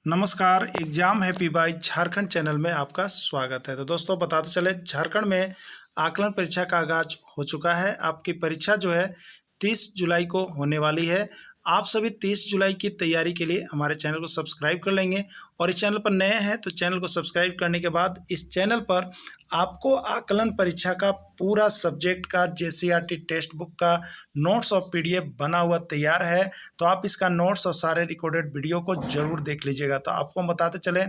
नमस्कार। Exam happy by Jharkhand channel में आपका स्वागत है। तो दोस्तों बताते चले, झारखंड में आकलन परीक्षा का आगाज हो चुका है। आपकी परीक्षा जो है 30 जुलाई को होने वाली है। आप सभी 30 जुलाई की तैयारी के लिए हमारे चैनल को सब्सक्राइब कर लेंगे और इस चैनल पर नए हैं तो चैनल को सब्सक्राइब करने के बाद इस चैनल पर आपको आकलन परीक्षा का पूरा सब्जेक्ट का जेसीईआरटी टेक्स्ट बुक का नोट्स और पीडीएफ बना हुआ तैयार है। तो आप इसका नोट्स और सारे रिकॉर्डेड वीडियो को जरूर देख लीजिएगा। तो आपको बताते चले,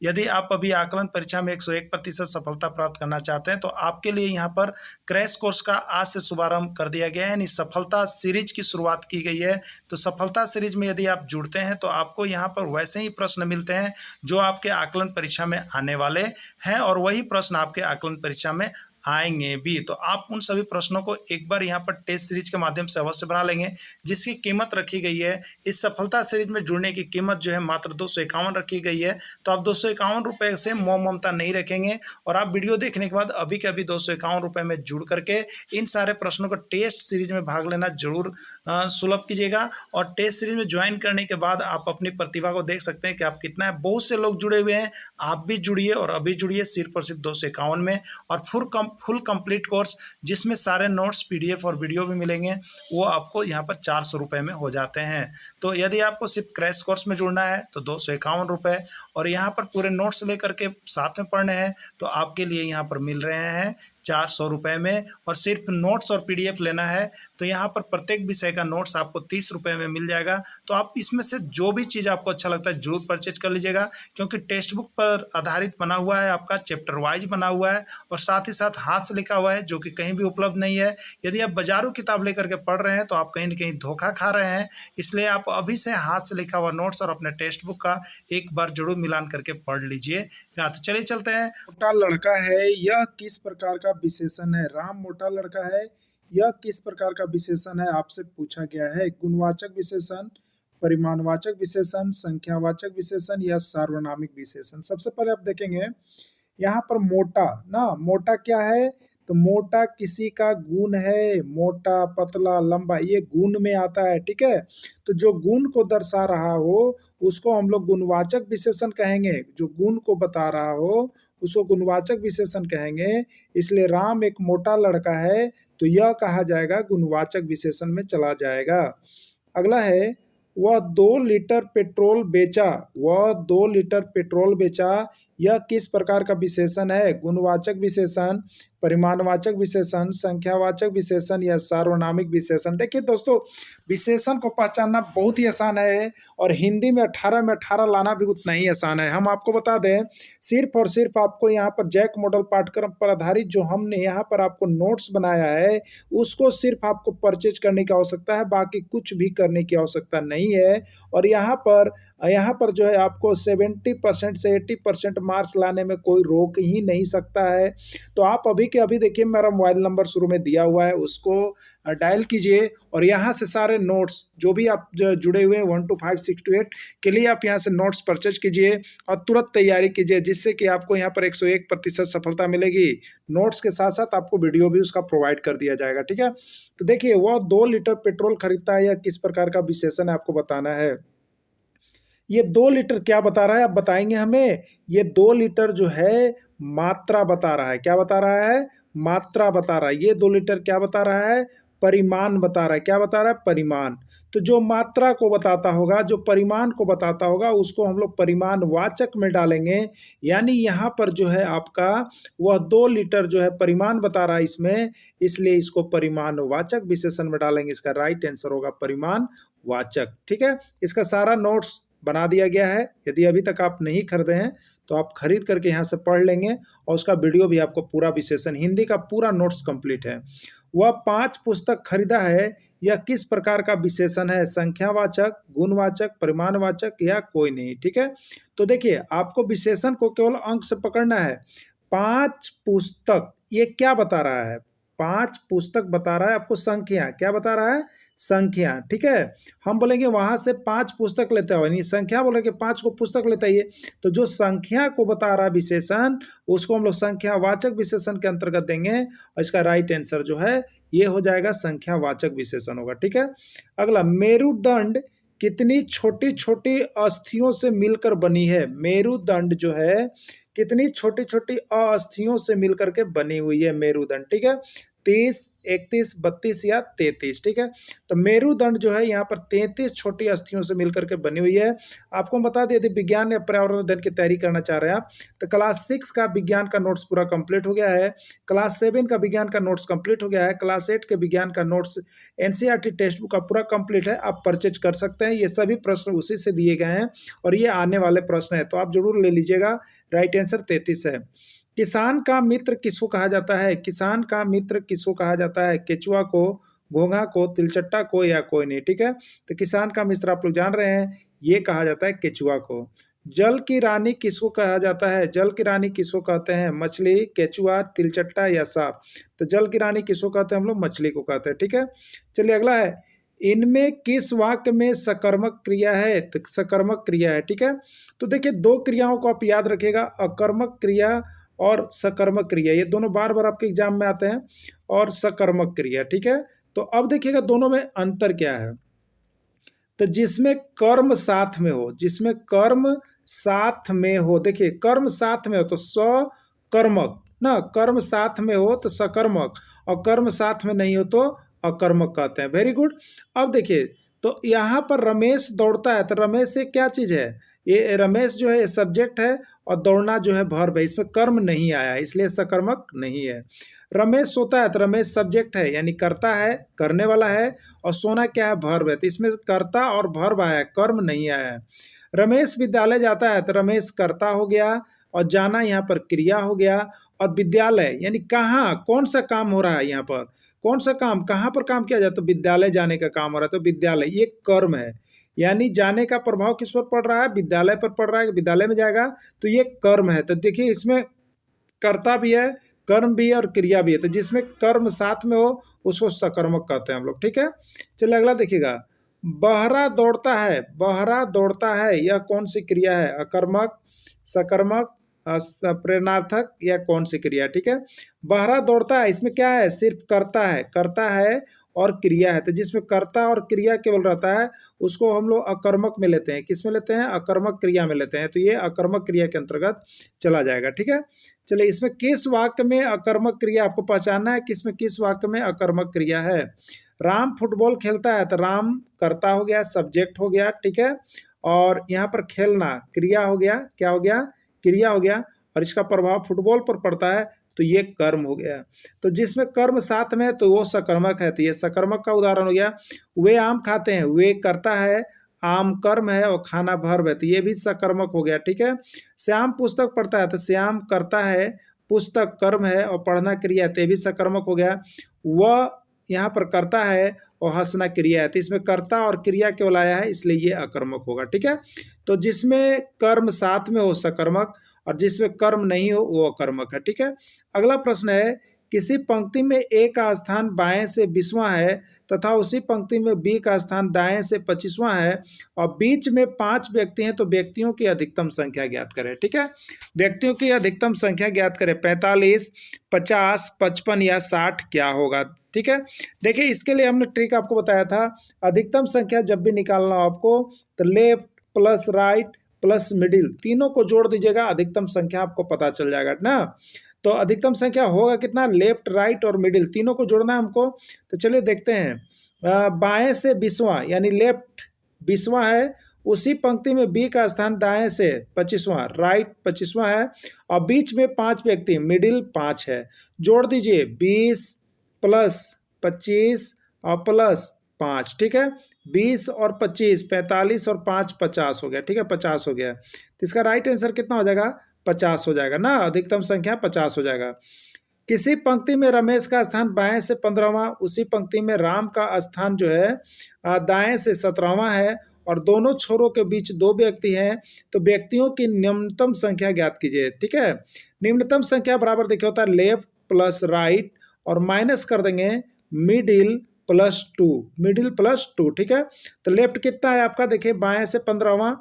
यदि आप अभी आकलन परीक्षा में 101% सफलता प्राप्त करना चाहते हैं तो आपके लिए यहाँ पर क्रैश कोर्स का आज से शुभारंभ कर दिया गया है, यानी सफलता सीरीज की शुरुआत की गई है। तो सफलता सीरीज में यदि आप जुड़ते हैं तो आपको यहाँ पर वैसे ही प्रश्न मिलते हैं जो आपके आकलन परीक्षा में आने वाले हैं और वही प्रश्न आपके आकलन परीक्षा में आएंगे भी। तो आप उन सभी प्रश्नों को एक बार यहाँ पर टेस्ट सीरीज के माध्यम से अवश्य बना लेंगे, जिसकी कीमत रखी गई है। इस सफलता सीरीज में जुड़ने की कीमत जो है मात्र 251 रखी गई है। तो आप 251 रुपये से मोह ममता नहीं रखेंगे और आप वीडियो देखने के बाद अभी के अभी 251 रुपये में जुड़ करके इन सारे प्रश्नों को टेस्ट सीरीज में भाग लेना जरूर सुलभ कीजिएगा। और टेस्ट सीरीज में ज्वाइन करने के बाद आप अपनी प्रतिभा को देख सकते हैं कि आप कितना है। बहुत से लोग जुड़े हुए हैं, आप भी जुड़िए और अभी जुड़िए सिर्फ और सिर्फ 251 में। और फुल कंप्लीट कोर्स जिसमें सारे नोट्स, पीडीएफ और वीडियो भी मिलेंगे, वो आपको यहाँ पर 400 रुपये में हो जाते हैं। तो यदि आपको सिर्फ क्रैश कोर्स में जुड़ना है तो 251 रुपये और यहाँ पर पूरे नोट्स लेकर के साथ में पढ़ने हैं तो आपके लिए यहाँ पर मिल रहे हैं 400 रुपये में। और सिर्फ नोट्स और पीडीएफ लेना है तो यहाँ पर प्रत्येक विषय का नोट्स आपको 30 रुपये में मिल जाएगा। तो आप इसमें से जो भी चीज़ आपको अच्छा लगता है जरूर परचेज कर लीजिएगा, क्योंकि टेक्स्ट बुक पर आधारित बना हुआ है, आपका चैप्टर वाइज बना हुआ है और साथ ही साथ हाथ से लिखा हुआ है, जो कि कहीं भी उपलब्ध नहीं है। यदि आप बाजारू किताब लेकर के पढ़ रहे हैं तो आप कहीं ना कहीं धोखा खा रहे हैं। इसलिए आप अभी से हाथ से लिखा हुआ नोट्स और अपने टेक्स्ट बुक का एक बार जरूर मिलान करके पढ़ लीजिए। तो चलिए चलते हैं। मोटा लड़का है, यह किस प्रकार का विशेषण है? राम मोटा लड़का है, यह किस प्रकार का विशेषण है? आपसे पूछा गया है। गुणवाचक विशेषण, परिमाणवाचक विशेषण, संख्यावाचक विशेषण या सार्वनामिक विशेषण? सबसे पहले आप देखेंगे यहाँ पर मोटा ना, मोटा क्या है? तो मोटा किसी का गुण है। मोटा, पतला, लंबा, ये गुण में आता है, ठीक है। तो जो गुण को दर्शा रहा हो उसको हम लोग गुणवाचक विशेषण कहेंगे। जो गुण को बता रहा हो उसको गुणवाचक विशेषण कहेंगे। इसलिए राम एक मोटा लड़का है तो यह कहा जाएगा गुणवाचक विशेषण में चला जाएगा। अगला है, वह 2 लीटर पेट्रोल बेचा। वह 2 लीटर पेट्रोल बेचा, यह किस प्रकार का विशेषण है? गुणवाचक विशेषण, परिमाणवाचक विशेषण, संख्यावाचक विशेषण या सार्वनामिक विशेषण? देखिए दोस्तों, विशेषण को पहचानना बहुत ही आसान है और हिंदी में 18 में 18 लाना भी उतना ही आसान है। हम आपको बता दें, सिर्फ और सिर्फ आपको यहाँ पर जैक मॉडल पाठ्यक्रम पर आधारित जो हमने यहाँ पर आपको नोट्स बनाया है उसको सिर्फ आपको परचेज करने की आवश्यकता है, बाकी कुछ भी करने की आवश्यकता नहीं है। और यहाँ पर जो है आपको 70% से 80% मार्क्स लाने में कोई रोक ही नहीं सकता है। तो आप अभी के अभी देखिए, मेरा मोबाइल नंबर शुरू में दिया हुआ है, उसको डायल कीजिए और यहाँ से सारे नोट्स जो भी आप जुड़े हुए हैं 1 to 5 6 to 8 के लिए आप यहाँ से नोट्स परचेज कीजिए और तुरंत तैयारी कीजिए, जिससे कि आपको यहाँ पर 101% सफलता मिलेगी। नोट्स के साथ साथ आपको वीडियो भी उसका प्रोवाइड कर दिया जाएगा, ठीक है। तो देखिए, वह 2 लीटर पेट्रोल खरीदता है, यह किस प्रकार का विशेषण है आपको बताना है। ये 2 लीटर क्या बता रहा है आप बताएंगे हमें? ये 2 लीटर जो है मात्रा बता रहा है। क्या बता रहा है? मात्रा बता रहा है। ये 2 लीटर क्या बता रहा है? परिमाण बता रहा है। क्या बता रहा है? परिमाण। तो जो मात्रा को बताता होगा, जो परिमाण को बताता होगा, उसको हम लोग परिमाणवाचक में डालेंगे। यानी यहाँ पर जो है आपका वह 2 लीटर जो है परिमाण बता रहा है इसमें, इसलिए इसको परिमाणवाचक विशेषण में डालेंगे। इसका राइट आंसर होगा परिमाणवाचक, ठीक है। इसका सारा नोट्स बना दिया गया है। यदि अभी तक आप नहीं खरीदे हैं तो आप खरीद करके यहाँ से पढ़ लेंगे और उसका वीडियो भी आपको पूरा विशेषण, हिंदी का पूरा नोट्स कंप्लीट है। वह 5 पुस्तक खरीदा है, यह किस प्रकार का विशेषण है? संख्यावाचक, गुणवाचक, परिमाणवाचक या कोई नहीं, ठीक है। तो देखिए, आपको विशेषण को केवल अंक से पकड़ना है। 5 पुस्तक, ये क्या बता रहा है? 5 पुस्तक बता रहा है आपको। संख्या क्या बता रहा है? संख्या, ठीक है। हम बोलेंगे वहां से 5 पुस्तक लेते हो, यानी संख्या बोलेंगे 5 को पुस्तक लेता है। तो जो संख्या को बता रहा है विशेषण, उसको हम लोग संख्यावाचक विशेषण के अंतर्गत देंगे और इसका राइट आंसर जो है ये हो जाएगा संख्यावाचक विशेषण होगा, ठीक है। अगला, मेरुदंड कितनी छोटी छोटी अस्थियों से मिलकर बनी है? मेरुदंड जो है कितनी छोटी छोटी अस्थियों से मिलकर के बनी हुई है मेरुदंड, ठीक है। 30, 31, 32 या 33, ठीक है। तो मेरुदंड जो है यहाँ पर 33 छोटी अस्थियों से मिलकर के बनी हुई है। आपको बता दें, यदि विज्ञान या पर्यावरण अध्ययन की तैयारी करना चाह रहे हैं आप, तो क्लास 6 का विज्ञान का नोट्स पूरा कंप्लीट हो गया है, क्लास 7 का विज्ञान का नोट्स कंप्लीट हो गया है, क्लास 8 के विज्ञान का नोट्स एनसीईआरटी टेक्स्ट बुक का पूरा कंप्लीट है, आप परचेज कर सकते हैं। ये सभी प्रश्न उसी से दिए गए हैं और ये आने वाले प्रश्न है, तो आप जरूर ले लीजिएगा। राइट आंसर 33 है। किसान का मित्र किसको कहा जाता है? किसान का मित्र किसको कहा जाता है? केचुआ को, घोंघा को, तिलचट्टा को या कोई नहीं, ठीक है। तो किसान का मित्र आप लोग जान रहे हैं, ये कहा जाता है केचुआ को। जल की रानी किसको कहा जाता है? जल की रानी किसको कहते हैं? मछली, केचुआ, तिलचट्टा या सांप? तो जल की रानी किसको कहते हैं? हम लोग मछली को कहते हैं, ठीक है। चलिए अगला है, इनमें किस वाक्य में सकर्मक क्रिया है? तो सकर्मक क्रिया है, ठीक है। तो देखिए, दो क्रियाओं को आप याद रखिएगा, अकर्मक क्रिया और सकर्मक क्रिया, ये दोनों बार बार आपके एग्जाम में आते हैं, और सकर्मक क्रिया, ठीक है। तो अब देखिएगा दोनों में अंतर क्या है। तो जिसमें कर्म साथ में हो, जिसमें कर्म साथ में हो, देखिए कर्म साथ में हो तो सकर्मक ना, कर्म साथ में हो तो सकर्मक, और कर्म साथ में नहीं हो तो अकर्मक कहते हैं। Very good. अब देखिए, तो यहाँ पर रमेश दौड़ता है, तो रमेश ये क्या चीज है? ये रमेश जो है सब्जेक्ट है, और दौड़ना जो है वर्ब है, इसमें कर्म नहीं आया है, इसलिए सकर्मक नहीं है। रमेश सोता है, तो रमेश सब्जेक्ट है, यानी करता है, करने वाला है, और सोना क्या है? वर्ब है, तो इसमें कर्ता और वर्ब आया है, कर्म नहीं आया है। रमेश विद्यालय जाता है, तो रमेश कर्ता हो गया, और जाना यहाँ पर क्रिया हो गया, और विद्यालय यानी कहाँ, कौन सा काम हो रहा है यहाँ पर, कौन सा काम, कहाँ पर काम किया जाए? तो विद्यालय जाने का काम हो रहा है, तो विद्यालय ये कर्म है, यानी जाने का प्रभाव किस पर पड़ रहा है? विद्यालय पर पड़ रहा है, विद्यालय में जाएगा, तो ये कर्म है। तो देखिए, इसमें कर्ता भी है, कर्म भी है और क्रिया भी है, तो जिसमें कर्म साथ में हो उसको सकर्मक कहते हैं हम लोग, ठीक है। चलिए अगला देखिएगा, बहरा दौड़ता है, बहरा दौड़ता है, यह कौन सी क्रिया है? अकर्मक, सकर्मक, प्रेरणार्थक या कौन सी क्रिया, ठीक है। बहरा दौड़ता है, इसमें क्या है? सिर्फ करता है, करता है और क्रिया है, तो जिसमें कर्ता और क्रिया केवल रहता है उसको हम लोग अकर्मक में लेते हैं। किस में लेते हैं? अकर्मक क्रिया में लेते हैं, तो ये अकर्मक क्रिया के अंतर्गत चला जाएगा, ठीक है। चलिए, इसमें किस वाक्य में अकर्मक क्रिया आपको पहचानना है, किसमें किस वाक्य में अकर्मक क्रिया है। राम फुटबॉल खेलता है, तो राम कर्ता हो गया, सब्जेक्ट हो गया, ठीक है, और यहाँ पर खेलना क्रिया हो गया, क्या हो गया? क्रिया हो गया, और इसका प्रभाव फुटबॉल पर पड़ता है, तो ये कर्म हो गया। तो जिसमें कर्म साथ में है तो वो सकर्मक है, तो ये सकर्मक का उदाहरण हो गया। वे आम खाते हैं, वे करता है, आम कर्म है और खाना वर्ब है, तो ये भी सकर्मक हो गया, ठीक है। श्याम पुस्तक पढ़ता है, तो श्याम करता है, पुस्तक कर्म है और पढ़ना क्रिया है, तो ये भी सकर्मक हो गया। वह यहाँ पर करता है और हंसना क्रिया है, तो इसमें कर्ता और क्रिया केवल आया है, इसलिए ये अकर्मक होगा, ठीक है। तो जिसमें कर्म साथ में हो सकर्मक, और जिसमें कर्म नहीं हो वो अकर्मक है, ठीक है। अगला प्रश्न है, किसी पंक्ति में ए का स्थान बाएं से 20वां है तथा उसी पंक्ति में बी का स्थान दाएं से 25वां है, और बीच में 5 व्यक्ति हैं, तो व्यक्तियों की अधिकतम संख्या ज्ञात करें, ठीक है। व्यक्तियों की अधिकतम संख्या ज्ञात करें, 45, 50, 55 या 60 क्या होगा, ठीक है। देखिए, इसके लिए हमने ट्रिक आपको बताया था, अधिकतम संख्या जब भी निकालना हो आपको, तो left plus right plus middle तीनों को जोड़ दीजिएगा, अधिकतम संख्या आपको पता चल जाएगा ना। तो अधिकतम संख्या होगा कितना? लेफ्ट राइट और मिडिल तीनों को जोड़ना है हमको। तो चलिए देखते हैं, बाएं से 20वां यानी लेफ्ट 20वां है, उसी पंक्ति में बी का स्थान दाएं से 25वां, राइट 25वां है, और बीच में 5 व्यक्ति, मिडिल 5 है। जोड़ दीजिए 20 प्लस 25 और प्लस 5, ठीक है। 20 और 25 45 और 5 50 हो गया, ठीक है, 50 हो गया। तो इसका राइट आंसर कितना हो जाएगा? 50 हो जाएगा ना, अधिकतम संख्या 50 हो जाएगा। किसी पंक्ति में रमेश का स्थान बाएं से 15वां, उसी पंक्ति में राम का स्थान जो है दाएं से 17वां है, और दोनों छोरों के बीच 2 व्यक्ति हैं, तो व्यक्तियों की न्यूनतम संख्या ज्ञात कीजिए, ठीक है। निम्नतम संख्या बराबर देखिए होता है लेफ्ट प्लस राइट और माइनस कर देंगे मिडिल प्लस 2, मिडिल प्लस 2, ठीक है। तो लेफ्ट कितना है आपका? देखिए बाएं से 15वां,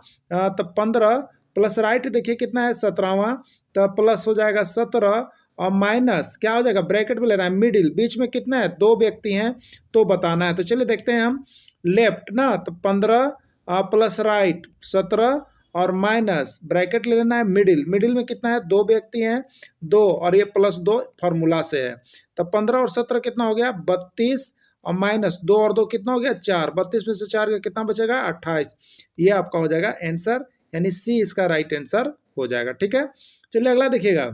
तो 15 प्लस राइट देखिए कितना है? 17वां, तो प्लस हो जाएगा 17, और माइनस क्या हो जाएगा? ब्रैकेट में ले रहा है मिडिल, बीच में कितना है? 2 व्यक्ति हैं, तो बताना है। तो चलिए देखते हैं हम, लेफ्ट ना, तो 15 प्लस राइट 17 और माइनस ब्रैकेट ले लेना है मिडिल, मिडिल में कितना है 2 व्यक्ति हैं 2 और ये +2 फार्मूला से है। तो 15 और 17 कितना हो गया 32 और माइनस 2 और 2 कितना हो गया 4, 32 में से 4 का कितना बचेगा 28। ये आपका हो जाएगा आंसर, यानी सी इसका राइट आंसर हो जाएगा। ठीक है, चलिए अगला देखिएगा।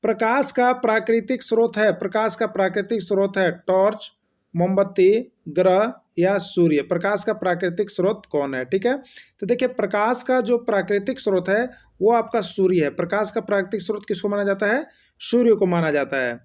प्रकाश का प्राकृतिक स्रोत है, प्रकाश का प्राकृतिक स्रोत है टॉर्च, मोमबत्ती, ग्रह या सूर्य। प्रकाश का प्राकृतिक स्रोत कौन है? ठीक है, तो देखिए प्रकाश का जो प्राकृतिक स्रोत है वो आपका सूर्य है। प्रकाश का प्राकृतिक स्रोत किसको माना जाता है? सूर्य को माना जाता है।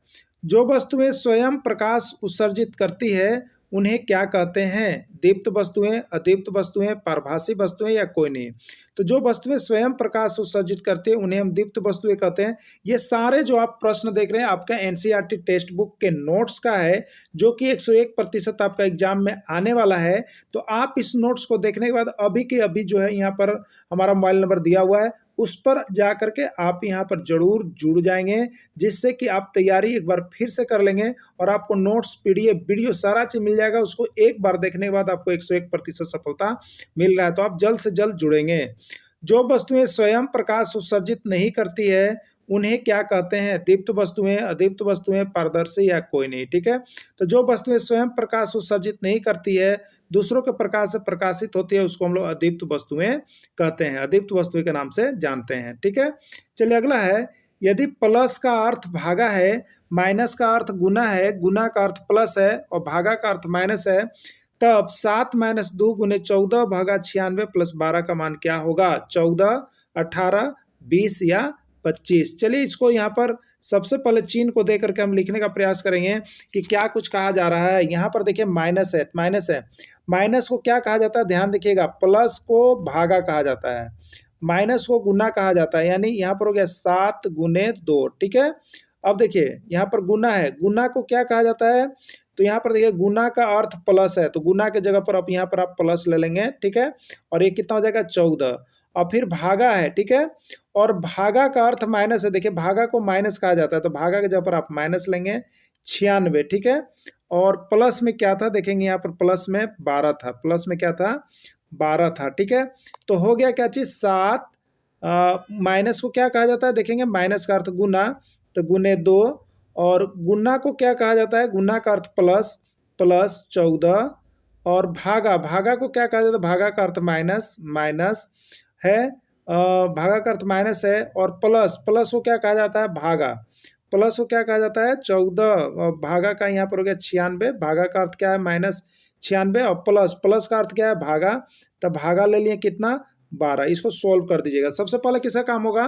जो वस्तुएं स्वयं प्रकाश उत्सर्जित करती है उन्हें क्या कहते हैं? दीप्त वस्तुएं, अदीप्त वस्तुएं, पारभासी वस्तुएं या कोई नहीं। तो जो वस्तुएं स्वयं प्रकाश उत्सर्जित करती है उन्हें हम दीप्त वस्तुएं कहते हैं। ये सारे जो आप प्रश्न देख रहे हैं आपका एनसीईआरटी टेक्स्ट बुक के नोट्स का है, जो कि 101% आपका एग्जाम में आने वाला है। तो आप इस नोट्स को देखने के बाद अभी के अभी जो है यहाँ पर हमारा मोबाइल नंबर दिया हुआ है, उस पर जा करके आप यहाँ पर जरूर जुड़ जाएंगे, जिससे कि आप तैयारी एक बार फिर से कर लेंगे और आपको नोट्स, पीडीएफ, वीडियो सारा चीज मिल जाएगा। उसको एक बार देखने के बाद आपको 101% सफलता मिल रहा है। तो आप जल्द से जल्द जुड़ेंगे। जो वस्तुएं स्वयं प्रकाश उत्सर्जित नहीं करती है उन्हें क्या कहते हैं? दीप्त वस्तुएं, अदीप्त वस्तुएं, पारदर्शी या कोई नहीं। ठीक है, तो जो वस्तुएं स्वयं प्रकाश उत्सर्जित नहीं करती है, दूसरों के प्रकाश से प्रकाशित होती है, उसको हम लोग अदीप्त वस्तुएं कहते हैं, अदीप्त वस्तुएं के नाम से जानते हैं। ठीक है, चलिए अगला है। यदि प्लस का अर्थ भागा है, माइनस का अर्थ गुना है, गुना का अर्थ प्लस है और भागा का अर्थ माइनस है, तब 7 - 2 × 14 भागा 96 + 12 का मान क्या होगा? 14, 18, 20 या 25। चलिए इसको यहाँ पर सबसे पहले चिन्ह को देकर के हम लिखने का प्रयास करेंगे कि क्या कुछ कहा जा रहा है। यहाँ पर देखिए माइनस है, माइनस है। माइनस को क्या कहा जाता है? ध्यान देखिएगा, प्लस को भागा कहा जाता है, माइनस को गुना कहा जाता है। यानी यहाँ पर हो गया 7 × 2। ठीक है, अब देखिए यहाँ पर गुना है, गुना को क्या कहा जाता है? तो यहाँ पर देखिए गुना का अर्थ प्लस है, तो गुना के जगह पर आप यहाँ पर आप प्लस ले लेंगे। ठीक है, और ये कितना हो जाएगा 14। और फिर भागा है, ठीक है, और भागा का अर्थ माइनस है। देखिए भागा को माइनस कहा जाता है, तो भागा के जगह पर आप माइनस लेंगे 96। ठीक है, और प्लस में क्या था देखेंगे, यहाँ पर प्लस में 12 था, प्लस में क्या था 12 था। ठीक है, तो हो गया क्या चीज 7। माइनस को क्या कहा जाता है देखेंगे, माइनस का अर्थ गुना, तो गुने 2, और गुना को क्या कहा जाता है? गुना का अर्थ प्लस, प्लस 14, और भागा, भागा को क्या कहा जाता है? भागा का अर्थ माइनस, माइनस है, भागा का अर्थ माइनस है, और प्लस, प्लस को क्या कहा जाता है? भागा, प्लस को क्या कहा जाता है? 14, भागा का यहाँ पर हो गया 96, भागा का अर्थ क्या है? -96, और प्लस, प्लस का अर्थ क्या है? भागा, तब भागा ले लिए कितना 12। इसको सोल्व कर दीजिएगा। सबसे पहले किसका काम होगा?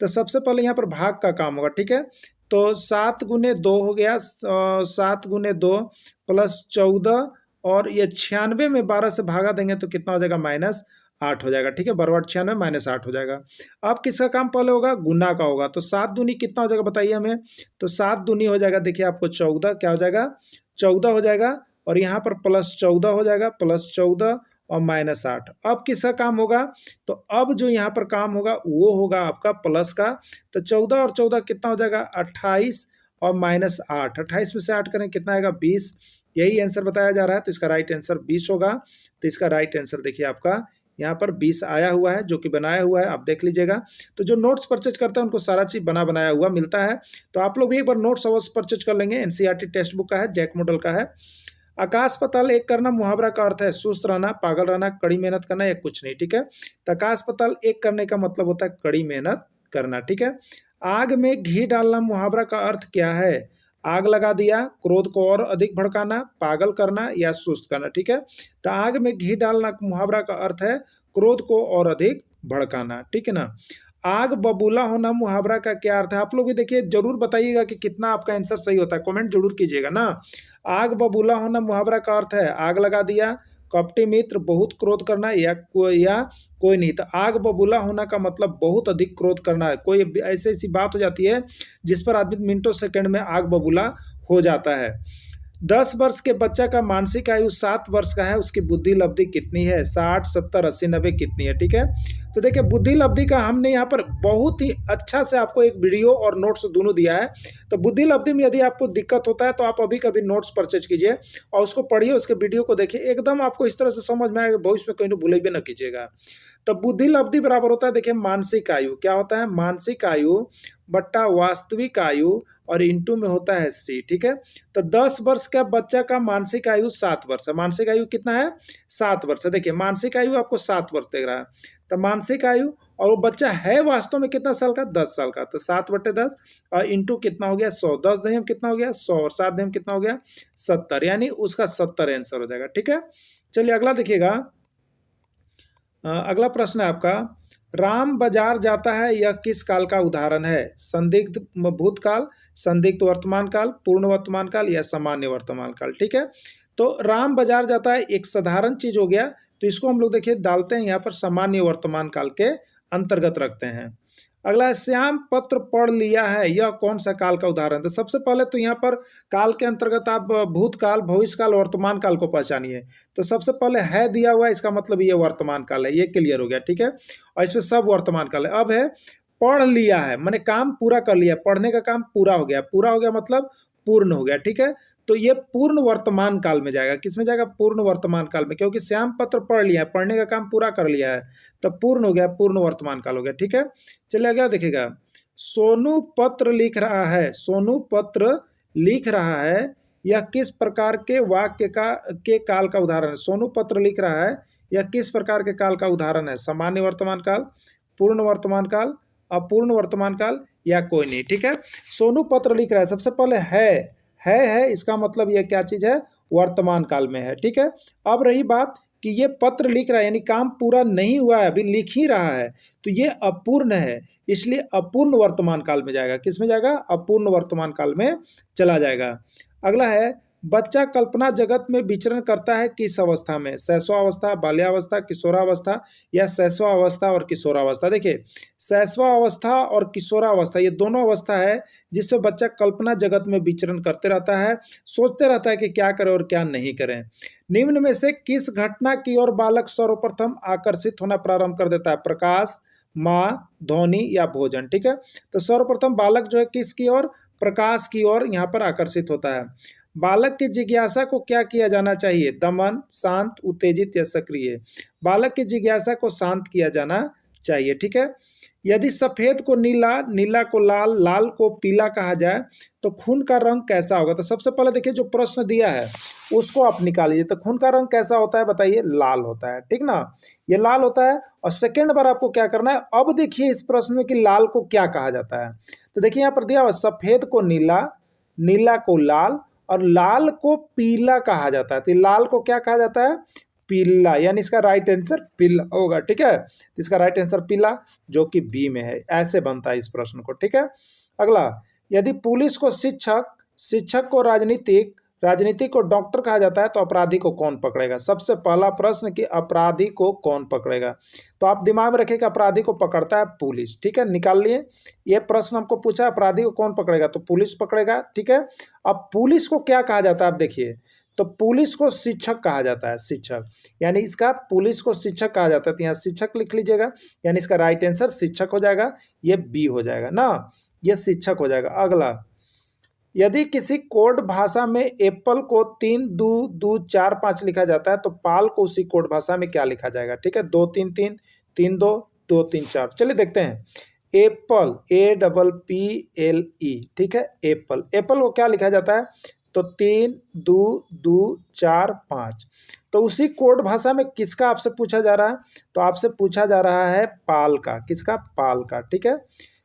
तो सबसे पहले यहाँ पर भाग का काम होगा। ठीक है, तो 7 × 2 हो गया, 7 × 2 + 14, और ये 96 में 12 से भागा देंगे तो कितना हो जाएगा? -8 हो जाएगा। ठीक है, बराबर 96 -8 हो जाएगा। अब किसका काम पहले होगा? गुना का होगा। तो 7 दूनी कितना हो जाएगा बताइए हमें? तो 7 दूनी हो जाएगा, देखिए आपको 14, क्या हो जाएगा? 14 हो जाएगा, और यहाँ पर +14 हो जाएगा, +14 और -8। अब किसका काम होगा? तो अब जो यहाँ पर काम होगा वो होगा आपका प्लस का। तो 14 और 14 कितना हो जाएगा? 28 और -8। 28 में से 8 करें कितना आएगा? 20। यही आंसर बताया जा रहा है, तो इसका राइट आंसर 20 होगा। तो इसका राइट आंसर देखिए आपका यहाँ पर 20 आया हुआ है, जो कि बनाया हुआ है, आप देख लीजिएगा। तो जो नोट्स परचेज करते हैं उनको सारा चीज बनाया हुआ मिलता है। तो आप लोग भी एक बार नोट्स अवश्य परचेज कर लेंगे। एनसीईआरटी टेक्स्ट बुक का है, जैक मॉडल का है। आकाश पाताल एक करना मुहावरा का अर्थ है सुस्त रहना, पागल रहना, कड़ी मेहनत करना या कुछ नहीं। ठीक है, तो आकाश पाताल एक करने का मतलब होता है कड़ी मेहनत करना। ठीक है, आग में घी डालना मुहावरा का अर्थ क्या है? आग लगा दिया, क्रोध को और अधिक भड़काना, पागल करना या सुस्त करना। ठीक है, तो आग में घी डालना मुहावरा का अर्थ है क्रोध को और अधिक भड़काना। ठीक है ना। आग बबूला होना मुहावरा का क्या अर्थ है? आप लोग भी देखिए, जरूर बताइएगा कि कितना आपका आंसर सही होता है, कमेंट जरूर कीजिएगा ना। आग बबूला होना मुहावरा का अर्थ है आग लगा दिया, कपटी मित्र, बहुत क्रोध करना या कोई नहीं। तो आग बबूला होना का मतलब बहुत अधिक क्रोध करना है। कोई ऐसी बात हो जाती है जिस पर आदमी मिनटों सेकंड में आग बबूला हो जाता है। 10 वर्ष के बच्चा का मानसिक आयु 7 वर्ष का है, उसकी बुद्धि लब्धि कितनी है? 60, 70, 80, 90 कितनी है? ठीक है, तो देखिए बुद्धि लब्धि का हमने यहाँ पर बहुत ही अच्छा से आपको एक वीडियो और नोट्स दोनों दिया है। तो बुद्धि लब्धि में यदि आपको दिक्कत होता है तो आप अभी कभी नोट्स परचेज कीजिए और उसको पढ़िए, उसके वीडियो को देखिए, एकदम आपको इस तरह से समझ में आएगा, भविष्य में कहीं तो भूले भी ना कीजिएगा। तो बुद्धि लब्धि बराबर होता है, देखिए मानसिक आयु क्या होता है, मानसिक आयु बट्टा वास्तविक आयु और इंटू में होता है सी। ठीक है, तो 10 वर्ष का बच्चा का मानसिक आयु 7 वर्ष है। मानसिक आयु कितना है, 7 वर्ष है। देखिए मानसिक आयु आपको 7 वर्ष देख रहा है, तो मानसिक आयु, और वो बच्चा है वास्तव में कितना साल का, 10 साल का। तो 7/10 और इंटू कितना हो गया, 100। 10 दही कितना हो गया, 100, और 7 दही कितना हो गया, 70, यानी उसका 70 आंसर हो जाएगा। ठीक है, चलिए अगला देखिएगा। अगला प्रश्न है आपका, राम बाजार जाता है, यह किस काल का उदाहरण है। संदिग्ध भूतकाल, संदिग्ध वर्तमान काल, पूर्ण वर्तमान काल या सामान्य वर्तमान काल। ठीक है, तो राम बाजार जाता है एक साधारण चीज हो गया, तो इसको हम लोग देखिए डालते हैं यहाँ पर सामान्य वर्तमान काल के अंतर्गत रखते हैं। अगला है, श्याम पत्र पढ़ लिया है, यह कौन सा काल का उदाहरण। तो सबसे पहले तो यहाँ पर काल के अंतर्गत आप भूतकाल, भविष्य काल, वर्तमान काल को पहचानिए। तो सबसे पहले है दिया हुआ है, इसका मतलब ये वर्तमान काल है, ये क्लियर हो गया। ठीक है, और इसमें सब वर्तमान काल है। अब है पढ़ लिया है, मैंने काम पूरा कर लिया, पढ़ने का काम पूरा हो गया, पूरा हो गया मतलब पूर्ण हो गया। ठीक है, तो ये पूर्ण वर्तमान काल में जाएगा। किस में जाएगा, पूर्ण वर्तमान काल में, क्योंकि श्याम पत्र पढ़ लिया है, पढ़ने का काम पूरा कर लिया है, तो पूर्ण हो गया, पूर्ण वर्तमान काल हो गया। ठीक है, चलिए आगे देखिएगा। सोनू पत्र लिख रहा है, सोनू पत्र लिख रहा है, यह किस प्रकार के वाक्य के काल का उदाहरण है। सोनू पत्र लिख रहा है, यह किस प्रकार के काल का उदाहरण है। सामान्य वर्तमान काल, पूर्ण वर्तमान काल, अपूर्ण वर्तमान काल या कोई नहीं। ठीक है, सोनू पत्र लिख रहा है, सबसे पहले है, इसका मतलब यह क्या चीज है, वर्तमान काल में है। ठीक है, अब रही बात कि ये पत्र लिख रहा है, यानी काम पूरा नहीं हुआ है, अभी लिख ही रहा है, तो ये अपूर्ण है, इसलिए अपूर्ण वर्तमान काल में जाएगा। किस में जाएगा, अपूर्ण वर्तमान काल में चला जाएगा। अगला है, बच्चा कल्पना जगत में विचरण करता है किस अवस्था में। शैशवावस्था, बाल्यावस्था, किशोरावस्था या शैशवावस्था और किशोरावस्था। देखिए शैशवावस्था और किशोरावस्था ये दोनों अवस्था है जिससे बच्चा कल्पना जगत में विचरण करते रहता है, सोचते रहता है कि क्या करें और क्या नहीं करें। निम्न में से किस घटना की ओर बालक सर्वप्रथम आकर्षित होना प्रारंभ कर देता है। प्रकाश, माँ, ध्वनि या भोजन। ठीक है, तो सर्वप्रथम बालक जो है किसकी ओर, प्रकाश की ओर यहाँ पर आकर्षित होता है। बालक की जिज्ञासा को क्या किया जाना चाहिए, दमन, शांत, उत्तेजित या सक्रिय। बालक की जिज्ञासा को शांत किया जाना चाहिए। ठीक है, यदि सफेद को नीला, नीला को लाल, लाल को पीला कहा जाए तो खून का रंग कैसा होगा। तो सबसे पहले देखिए जो प्रश्न दिया है उसको आप निकालिए। तो खून का रंग कैसा होता है बताइए, लाल होता है। ठीक ना, ये लाल होता है। और सेकेंड बार आपको क्या करना है, अब देखिए इस प्रश्न में कि लाल को क्या कहा जाता है। तो देखिए यहाँ पर दिया हुआ सफेद को नीला, नीला को लाल और लाल को पीला कहा जाता है। तो लाल को क्या कहा जाता है, पीला, यानी इसका राइट आंसर पीला होगा। ठीक है, इसका राइट आंसर पीला जो कि बी में है। ऐसे बनता है इस प्रश्न को। ठीक है, अगला, यदि पुलिस को शिक्षक, शिक्षक को राजनीतिक, राजनीतिक को डॉक्टर कहा जाता है तो अपराधी को कौन पकड़ेगा। सबसे पहला प्रश्न कि अपराधी को कौन पकड़ेगा, तो आप दिमाग में रखिए कि अपराधी को पकड़ता है पुलिस। ठीक है, निकाल लिए, ये प्रश्न हमको पूछा अपराधी को कौन पकड़ेगा, तो पुलिस पकड़ेगा। ठीक है, अब पुलिस को क्या कहा जाता है, आप देखिए, तो पुलिस को शिक्षक कहा जाता है, शिक्षक, यानी इसका पुलिस को शिक्षक कहा जाता है। तो यहाँ शिक्षक लिख लीजिएगा, यानी इसका राइट आंसर शिक्षक हो जाएगा, ये बी हो जाएगा ना, ये शिक्षक हो जाएगा। अगला, यदि किसी कोड भाषा में एप्पल को 3 2 2 4 5 लिखा जाता है तो पाल को उसी कोड भाषा में क्या लिखा जाएगा। ठीक है, 2 3 3 3 2 2 3 4। चलिए देखते हैं, एप्पल, APPLE। ठीक है, एप्पल, एप्पल को क्या लिखा जाता है, तो 3 2 2 4 5। तो उसी कोड भाषा में किसका आपसे पूछा जा रहा है, तो आपसे पूछा जा रहा है पाल का। किसका, पाल का। ठीक है,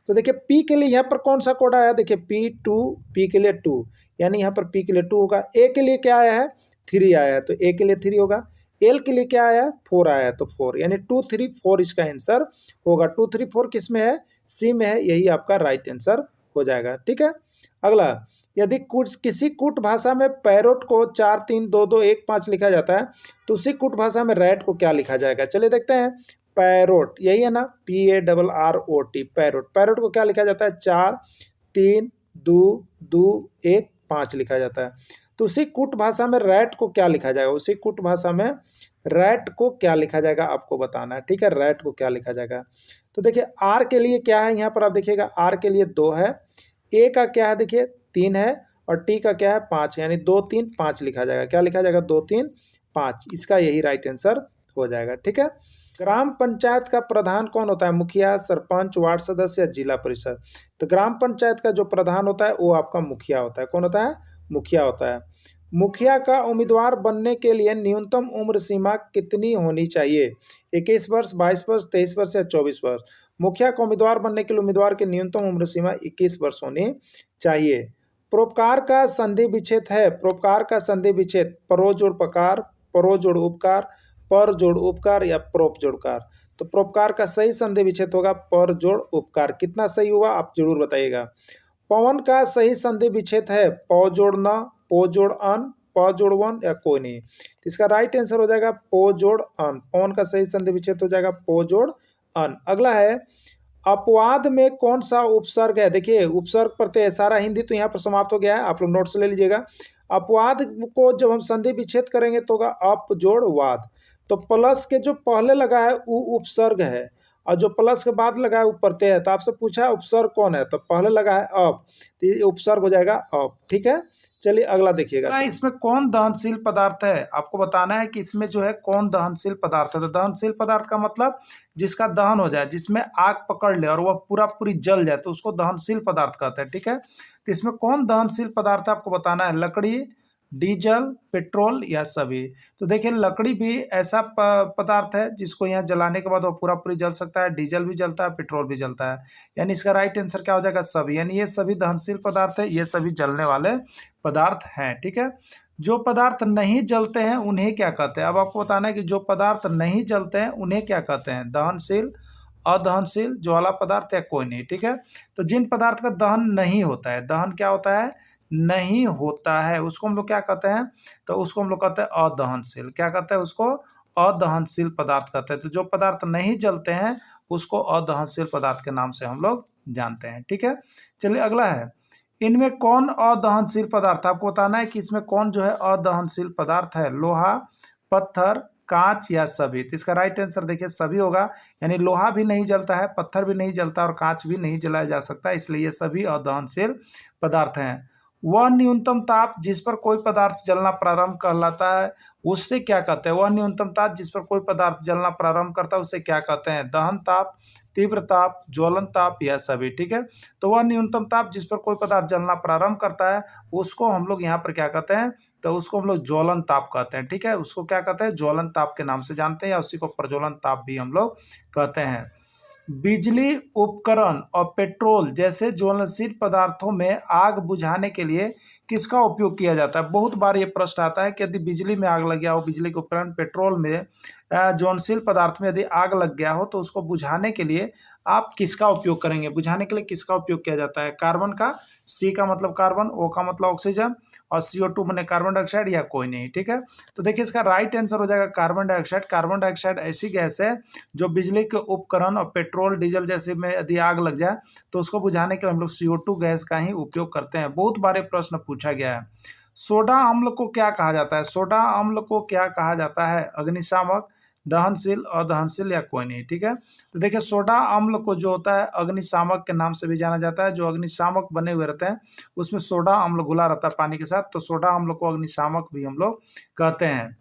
तो देखिए पी के लिए यहाँ पर कौन सा कोड आया, देखिए P2, पी के लिए 2, यानी यहाँ पर पी के लिए 2 होगा। ए के लिए क्या आया है, 3 आया है, तो ए के लिए 3 होगा। एल के लिए क्या आया है, 4 आया है, तो 4, यानी 2 3 4 इसका आंसर होगा। 2 3 4 किस में है, सी में है, यही आपका राइट आंसर हो जाएगा। ठीक है, अगला, यदि किसी कूट भाषा में पैरोट को 4 3 2 2 1 5 लिखा जाता है तो उसी कूट भाषा में रैट को क्या लिखा जाएगा। चलिए देखते हैं, पैरोट, यही है ना, PARROT, पैरोट। पैरोट को क्या लिखा जाता है, 4 3 2 2 1 5 लिखा जाता है। तो उसी कूट भाषा में रैट को क्या लिखा जाएगा, उसी कूट भाषा में रैट को क्या लिखा जाएगा आपको बताना है, ठीक है, रैट को क्या लिखा जाएगा। तो देखिए आर के लिए क्या है, यहाँ पर आप देखिएगा आर के लिए 2 है, ए का क्या है देखिए 3 है, और टी का क्या है 5, यानी 2 3 5 लिखा जाएगा। क्या लिखा जाएगा 2 3 5, इसका यही राइट आंसर हो जाएगा, ठीक है। ग्राम पंचायत का प्रधान कौन होता है, मुखिया, सरपंच, वार्ड सदस्य या जिला परिषद। तो ग्राम पंचायत का जो प्रधान होता है वो आपका मुखिया होता है। कौन होता है, मुखिया होता है। मुखिया का उम्मीदवार बनने के लिए न्यूनतम उम्र सीमा कितनी होनी चाहिए, 21 वर्ष, 22 वर्ष, 23 वर्ष या 24 वर्ष। मुखिया का उम्मीदवार बनने के लिए उम्मीदवार की न्यूनतम उम्र सीमा 21 वर्ष होनी चाहिए। परोपकार का संधि विच्छेद है, परोपकार का संधि विच्छेद परो जोड़ पकार, परो जोड़ उपकार, पर जोड़ उपकार या प्रोप जोड़कार। तो परोपकार का सही संधि विच्छेद होगा पर जोड़ उपकार। कितना सही हुआ आप जरूर बताइएगा। पवन का सही संधि विच्छेद है प जोड़ न, पो जोड़ अन, प जोड़ वन या कोई नहीं। तो इसका राइट आंसर हो जाएगा पो जोड़ अन। पवन का सही संधि विच्छेद हो जाएगा पो जोड़ अन। अगला है अपवाद में कौन सा उपसर्ग है। देखिए उपसर्ग प्रत्यय सारा हिंदी तो यहाँ पर समाप्त हो गया है, आप लोग नोट्स ले लीजिएगा। अपवाद को जब हम संधि विच्छेद करेंगे तो होगा अप जोड़ वाद। तो प्लस के जो पहले लगा है वो उपसर्ग है, और जो प्लस के बाद लगा है वो प्रत्यय है। तो आपसे पूछा है उपसर्ग कौन है, तो पहले लगा है अप, तो ये उपसर्ग हो जाएगा अप, ठीक है। चलिए अगला देखिएगा। इसमें कौन दहनशील पदार्थ है, आपको बताना है कि इसमें जो है कौन दहनशील पदार्थ है। तो दहनशील पदार्थ का मतलब जिसका दहन हो जाए, जिसमें आग पकड़ ले और वह पूरा पूरी जल जाए, तो उसको दहनशील पदार्थ कहते हैं, ठीक है। तो इसमें कौन दहनशील पदार्थ है आपको बताना है, लकड़ी, डीजल, पेट्रोल या सभी। तो देखिए लकड़ी भी ऐसा पदार्थ है जिसको यहाँ जलाने के बाद वो पूरा पूरी जल सकता है, डीजल भी जलता है, पेट्रोल भी जलता है, यानी इसका राइट आंसर क्या हो जाएगा सभी। यानी ये सभी दहनशील पदार्थ है, ये सभी जलने वाले पदार्थ हैं, ठीक है। जो पदार्थ नहीं जलते हैं उन्हें क्या कहते हैं, अब आपको बताना है कि जो पदार्थ नहीं जलते हैं उन्हें क्या कहते हैं, दहनशील, अदहनशील, ज्वाला पदार्थ या कोई नहीं, ठीक है। तो जिन पदार्थ का दहन नहीं होता है, दहन क्या होता है, नहीं होता है, उसको हम लोग क्या कहते हैं, तो उसको हम लोग कहते हैं अदहनशील। क्या कहते हैं उसको, अदहनशील पदार्थ कहते हैं। तो जो पदार्थ नहीं जलते हैं उसको अदहनशील पदार्थ के नाम से हम लोग जानते हैं, ठीक है। चलिए अगला है, इनमें कौन अदहनशील पदार्थ, आपको बताना है कि इसमें कौन जो है अदहनशील पदार्थ है, लोहा, पत्थर, कांच या सभी। तो इसका राइट आंसर देखिए सभी होगा, यानी लोहा भी नहीं जलता है, पत्थर भी नहीं जलता और कांच भी नहीं जलाया जा सकता, इसलिए ये सभी अदहनशील पदार्थ हैं। वह न्यूनतम ताप जिस पर कोई पदार्थ जलना प्रारंभ कहलाता है उससे क्या कहते हैं, वह न्यूनतम ताप जिस पर कोई पदार्थ जलना प्रारंभ करता है उसे क्या कहते हैं, दहन ताप, तीव्र ताप, ज्वलन ताप या सभी, ठीक है। तो वह न्यूनतम ताप जिस पर कोई पदार्थ जलना प्रारंभ करता है उसको हम लोग यहाँ पर क्या कहते हैं, तो उसको हम लोग ज्वलन ताप कहते हैं, ठीक है। उसको क्या कहते हैं, ज्वलन ताप के नाम से जानते हैं, या उसी को प्रज्वलन ताप भी हम लोग कहते हैं। बिजली उपकरण और पेट्रोल जैसे ज्वलनशील पदार्थों में आग बुझाने के लिए किसका उपयोग किया जाता है। बहुत बार ये प्रश्न आता है कि यदि बिजली में आग लग गया हो, बिजली के उपकरण, पेट्रोल में, ज्वलनशील पदार्थ में यदि आग लग गया हो तो उसको बुझाने के लिए आप किसका उपयोग करेंगे, बुझाने के लिए किसका उपयोग किया जाता है, कार्बन का, सी का मतलब कार्बन, ओ का मतलब ऑक्सीजन, और CO2 मैंने कार्बन डाइऑक्साइड या कोई नहीं, ठीक है। तो देखिए इसका राइट आंसर हो जाएगा कार्बन डाइऑक्साइड। कार्बन डाइऑक्साइड ऐसी गैस है जो बिजली के उपकरण और पेट्रोल, डीजल जैसे में यदि आग लग जाए तो उसको बुझाने के लिए हम लोग CO2 गैस का ही उपयोग करते हैं। बहुत बार प्रश्न पूछा गया है। सोडा अम्ल को क्या कहा जाता है, सोडा अम्ल को क्या कहा जाता है, अग्निशामक, दहनशील, अदहनशील या कोई नहीं, ठीक है। तो देखिए सोडा अम्ल को जो होता है अग्निशामक के नाम से भी जाना जाता है। जो अग्निशामक बने हुए रहते हैं उसमें सोडा अम्ल घुला रहता है पानी के साथ, तो सोडा अम्ल को अग्निशामक भी हम लोग कहते हैं।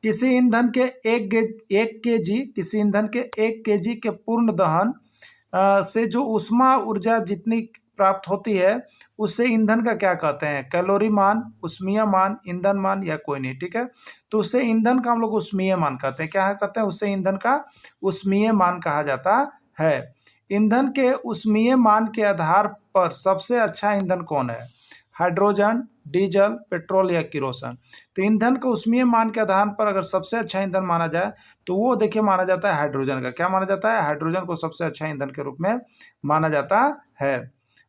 किसी ईंधन के 1 kg, किसी ईंधन के 1 kg के पूर्ण दहन से जो ऊष्मा ऊर्जा जितनी प्राप्त होती है उससे ईंधन का क्या कहते हैं, कैलोरी मान, उष्मीय मान, ईंधन मान या कोई नहीं, ठीक है। तो उससे ईंधन का हम लोग उष्मीय मान कहते हैं। क्या कहते हैं, उससे ईंधन का उष्मीय मान कहा जाता है। ईंधन के उष्मीय मान के आधार पर सबसे अच्छा ईंधन कौन है, हाइड्रोजन, डीजल, पेट्रोल या किरोसिन। तो ईंधन के उष्मीय मान के आधार पर अगर सबसे अच्छा ईंधन माना जाए तो वो देखिए माना जाता है हाइड्रोजन का। क्या माना जाता है, हाइड्रोजन को सबसे अच्छा ईंधन के रूप में माना जाता है।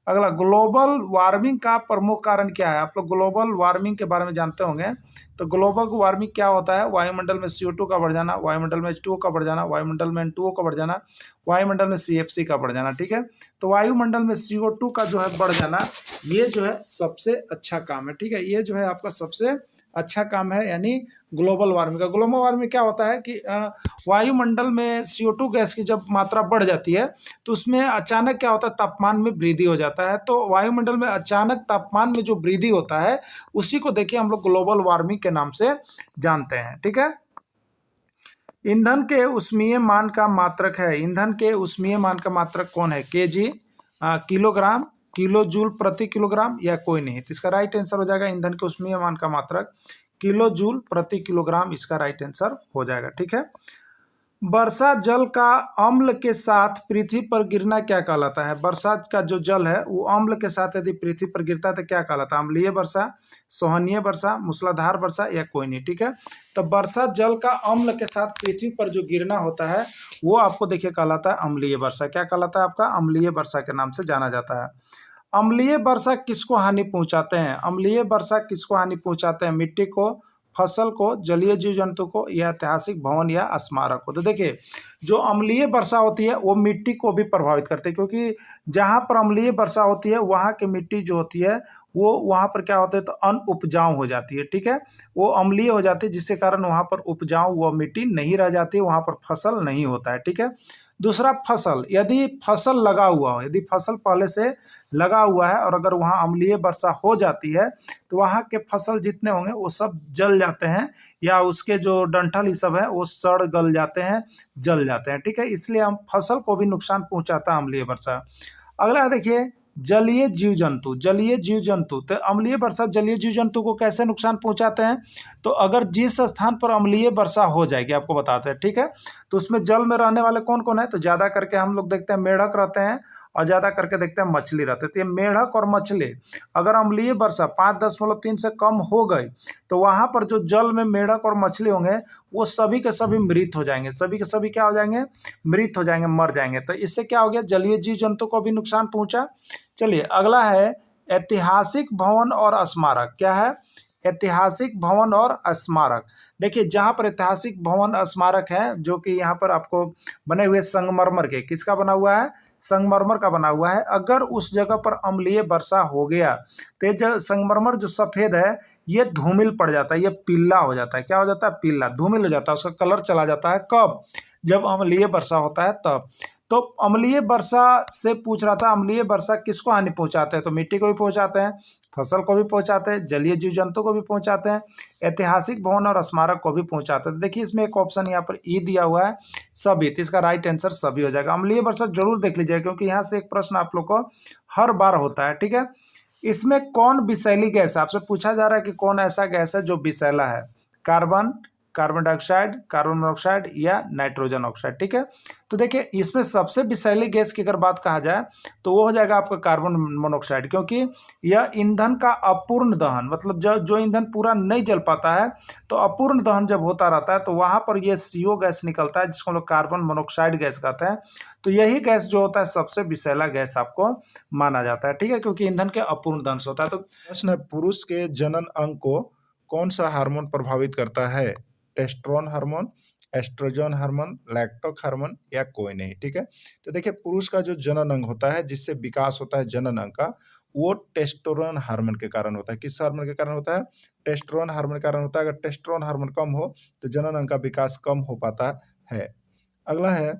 अगला, ग्लोबल वार्मिंग का प्रमुख कारण क्या है। आप लोग ग्लोबल वार्मिंग के बारे में जानते होंगे। तो ग्लोबल वार्मिंग क्या होता है, वायुमंडल में CO2 का बढ़ जाना, वायुमंडल में H2O का बढ़ जाना, वायुमंडल में N2O का बढ़ जाना, वायुमंडल में CFC का बढ़ जाना, ठीक है। तो वायुमंडल में CO2 का जो है बढ़ जाना, ये जो है सबसे अच्छा काम है, ठीक है। ये जो है आपका सबसे अच्छा काम है, यानी ग्लोबल वार्मिंग का। ग्लोबल वार्मिंग क्या होता है कि वायुमंडल में CO2 गैस की जब मात्रा बढ़ जाती है तो उसमें अचानक क्या होता है, तापमान में वृद्धि हो जाता है। तो वायुमंडल में अचानक तापमान में जो वृद्धि होता है उसी को देखिए हम लोग ग्लोबल वार्मिंग के नाम से जानते हैं। ठीक है। ईंधन के ऊष्मीय मान का मात्रक है, ईंधन के ऊष्मीय मान का मात्रक कौन है? केजी, किलोग्राम, किलो जूल प्रति किलोग्राम या कोई नहीं। तो इसका राइट आंसर हो जाएगा ईंधन के ऊष्मीय मान का मात्रक किलो जूल प्रति किलोग्राम, इसका राइट आंसर हो जाएगा। ठीक है। वर्षा जल का अम्ल के साथ पृथ्वी पर गिरना क्या कहलाता है? वर्षा का जो जल है वो अम्ल के साथ यदि पृथ्वी पर गिरता है तो क्या कहलाता है? अम्लीय वर्षा, सोहनीय वर्षा, मूसलाधार वर्षा या कोई नहीं। ठीक है। तो वर्षा जल का अम्ल के साथ पृथ्वी पर जो गिरना होता है वो आपको देखिए कहलाता है अम्लीय वर्षा। क्या कहलाता है आपका? अम्लीय वर्षा के नाम से जाना जाता है। अम्लीय वर्षा किसको हानि पहुंचाते हैं? अम्लीय वर्षा किसको हानि पहुंचाते हैं? मिट्टी को, फसल को, जलीय जीव जंतु को या ऐतिहासिक भवन या स्मारक को। तो देखिए जो अम्लीय वर्षा होती है वो मिट्टी को भी प्रभावित करती है, क्योंकि जहाँ पर अम्लीय वर्षा होती है वहाँ की मिट्टी जो होती है वो वहाँ पर क्या होता है, तो अनउपजाऊ हो जाती है। ठीक है। वो अम्लीय हो जाती है जिसके कारण वहाँ पर उपजाऊ वो मिट्टी नहीं रह जाती है, वहाँ पर फसल नहीं होता है। ठीक है। दूसरा, फसल, यदि फसल लगा हुआ हो, यदि फसल पहले से लगा हुआ है और अगर वहाँ अम्लीय वर्षा हो जाती है तो वहाँ के फसल जितने होंगे वो सब जल जाते हैं, या उसके जो डंठल ये सब है वो सड़ गल जाते हैं, जल जाते हैं। ठीक है। इसलिए हम फसल को भी नुकसान पहुंचाता है अम्लीय वर्षा। अगला है देखिए जलीय जीव जंतु। जलीय जीव जंतु, तो अम्लीय वर्षा जलीय जीव जंतु को कैसे नुकसान पहुंचाते हैं? तो अगर जिस स्थान पर अम्लीय वर्षा हो जाएगी, आपको बताते हैं। ठीक है। तो उसमें जल में रहने वाले कौन कौन है? तो ज्यादा करके हम लोग देखते हैं मेढक रहते हैं और ज्यादा करके देखते हैं मछली रहते हैं। तो ये मेढक और मछली अगर अम्लीय वर्षा 5.3 से कम हो गई तो वहां पर जो जल में मेढक और मछली होंगे वो सभी के सभी मृत हो जाएंगे, सभी के सभी क्या हो जाएंगे? मृत हो जाएंगे, मर जाएंगे। तो इससे क्या हो गया? जलीय जीव जंतु को भी नुकसान पहुंचा। चलिए अगला है ऐतिहासिक भवन और स्मारक। क्या है? ऐतिहासिक भवन और स्मारक। देखिए जहां पर ऐतिहासिक भवन स्मारक है जो कि यहाँ पर आपको बने हुए संगमरमर के, किसका बना हुआ है? संगमरमर का बना हुआ है। अगर उस जगह पर अम्लीय वर्षा हो गया तो ये संगमरमर जो सफेद है ये धूमिल पड़ जाता है, ये पीला हो जाता है। क्या हो जाता है? पीला, धूमिल हो जाता है, उसका कलर चला जाता है। कब? जब अम्लीय वर्षा होता है तब। तो अम्लीय वर्षा से पूछ रहा था, अम्लीय वर्षा किसको हानि पहुंचाते हैं? तो मिट्टी को भी पहुंचाते हैं, फसल को भी पहुंचाते हैं, जलीय जीव जंतु को भी पहुंचाते हैं, ऐतिहासिक भवन और स्मारक को भी पहुंचाते हैं। देखिए इसमें एक ऑप्शन यहाँ पर ई दिया हुआ है सभी, तो इसका राइट आंसर सभी हो जाएगा। अम्लीय वर्षा जरूर देख लीजिए क्योंकि यहाँ से एक प्रश्न आप लोग को हर बार होता है। ठीक है। इसमें कौन विषैली गैस है? आपसे पूछा जा रहा है कि कौन ऐसा गैस है जो विषैला है? Carbon, carbon dioxide, carbon monoxide या नाइट्रोजन ऑक्साइड। ठीक है। तो देखिए इसमें सबसे विषैली गैस की अगर बात कहा जाए तो वो हो जाएगा आपका कार्बन मोनोऑक्साइड, क्योंकि यह ईंधन का अपूर्ण दहन, मतलब जो ईंधन पूरा नहीं जल पाता है तो अपूर्ण दहन जब होता रहता है तो वहां पर यह CO गैस निकलता है जिसको हम लोग कार्बन मोनोऑक्साइड गैस कहते हैं। तो यही गैस जो होता है सबसे विषैला गैस आपको माना जाता है। ठीक है। क्योंकि ईंधन के अपूर्ण दहन से होता है। तो प्रश्न है, पुरुष के जनन अंग को कौन सा हार्मोन प्रभावित करता है? टेस्टोस्टेरोन हार्मोन, एस्ट्रोजन हार्मोन, लैक्टोक हार्मोन या कोई नहीं। ठीक है। तो देखिए पुरुष का जो जनन अंग होता है जिससे विकास होता है जनन अंग का, वो टेस्टोस्टेरोन हार्मोन के कारण होता है। किस हार्मोन के कारण होता है? टेस्टोस्टेरोन हार्मोन के कारण होता है। अगर टेस्टोस्टेरोन हार्मोन कम हो तो जनन अंग का विकास कम हो पाता है। अगला है,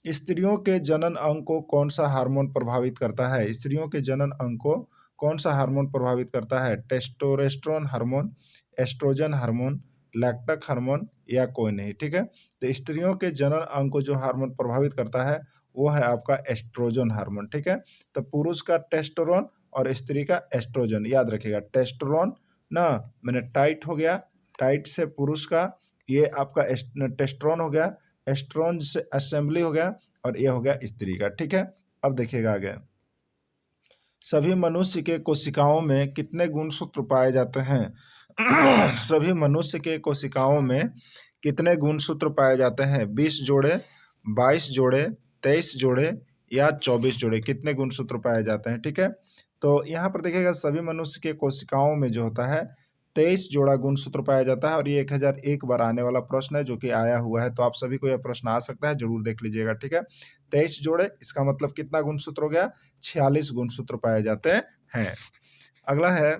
स्त्रियों के जनन अंग को कौन सा हार्मोन प्रभावित करता है? स्त्रियों के जनन अंग को कौन सा हार्मोन प्रभावित करता है? टेस्टोस्टेरोन हार्मोन, एस्ट्रोजन हार्मोन, लैक्टोक हार्मोन या कोई नहीं। ठीक है। तो स्त्रियों के जनन अंग को जो हार्मोन प्रभावित करता है वो है आपका एस्ट्रोजन हार्मोन। ठीक है। तो पुरुष का टेस्टोस्टेरोन और स्त्री का एस्ट्रोजन, याद रखिएगा। टेस्टोस्टेरोन ना मैंने टाइट हो गया, टाइट से पुरुष का, ये आपका टेस्टोस्टेरोन हो गया, एस्ट्रोजन से असेंबली हो गया और ये हो गया स्त्री का। ठीक है। अब देखिएगा आगे, सभी मनुष्य के कोशिकाओं में कितने गुणसूत्र पाए जाते हैं? सभी मनुष्य के कोशिकाओं में कितने गुणसूत्र पाए जाते हैं? 20 जोड़े, 22 जोड़े, 23 जोड़े या 24 जोड़े, कितने गुणसूत्र पाए जाते हैं? ठीक है। तो यहाँ पर देखिएगा सभी मनुष्य के कोशिकाओं में जो होता है 23 जोड़ा गुणसूत्र पाया जाता है और ये 1001 बार आने वाला प्रश्न है जो कि आया हुआ है। तो आप सभी को यह प्रश्न आ सकता है, जरूर देख लीजिएगा। ठीक है। 23 जोड़े, इसका मतलब कितना गुणसूत्र हो गया? 46 गुणसूत्र पाए जाते हैं। अगला है,